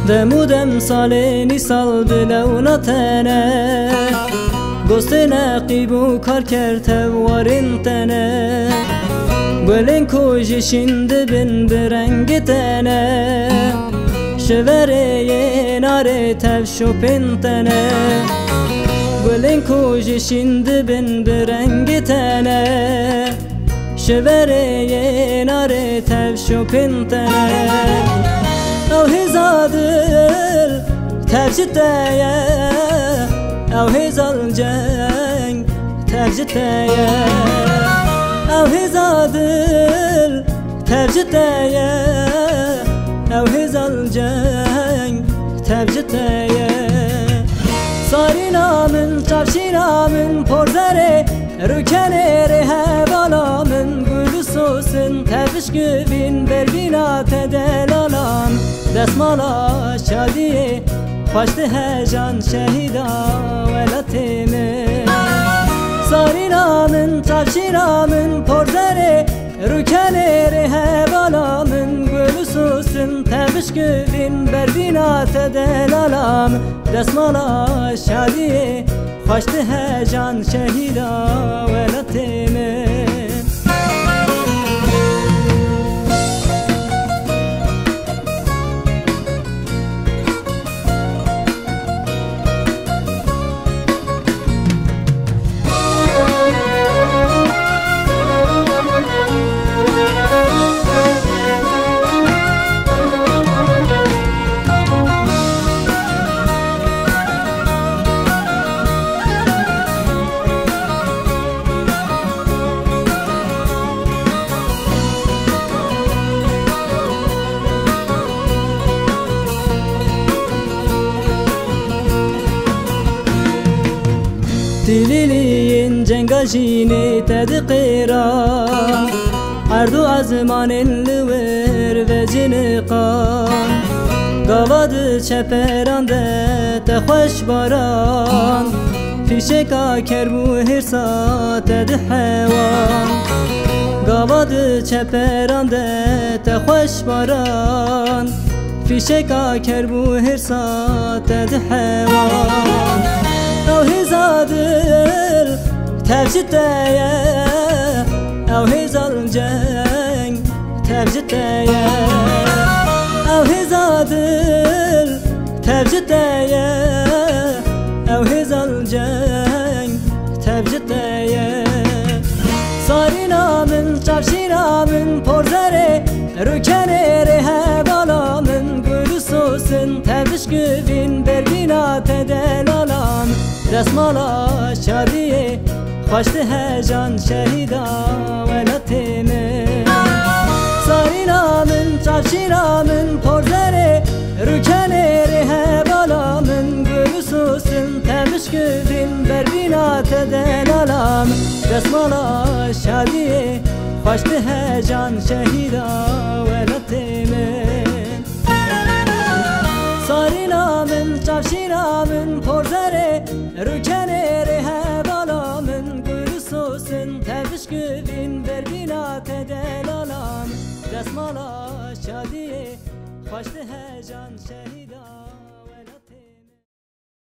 دمودم سالینی سال بلونا تنه گست نقیبو کار کرد وارن تنه گلین کوجشین دبن برنگ تنه شوره ناره تف شوپن تنه گلین کوجشین دبن برنگ تنه شوره ناره تف شوپن تنه او هزادل تفجتايا او هزال جنگ تفجتايا او هزادل تفجتايا او هزال جنگ تفجتايا سارينا من تفشينا من پرزره ركنه ره بالا من گل سوسن تفش گوین بربینا تدلالان دستمالا شادیه خوشت هجان شهیدا ولتیمه سارینا من تفشینا من پرزره رکنه ره بالا من گل سوسن تفش گوین بربینا تدلالان دستمالا شادیه خوشت هجان شهیدا ولتیمه دلیلین جنگاجینی تدقیرا اردو ازمان لور و جنقان گواد چپران ده تخوش باران فیشکا کربو هرسا تد حیوان گواد چپران ده تخوش باران فیشکا کربو هرسا تد حیوان او هزادل تفجتايا او هزال جنگ تفجتايا او هزادل تفجتايا او هزال جنگ تفجتايا سارينا من تفشينا من پرزره رکنه ره بالا من گل سوسن تفش گوین بربینا تدلالان دستمالا شادیه خوشت هجان شهیدا ولتیمه سارینا من تفشینا من پرزره رکنه ره بالا من گل سوسن تفش گوین بربینا تدلالان دستمالا شادیه خوشت هجان شهیدا ولتیمه سارینا من تفشینا من پرزره رکنه ره بالا من گل سوسن تفش گوین بربینا تدلالان دستمالا شادیه خوشت هجان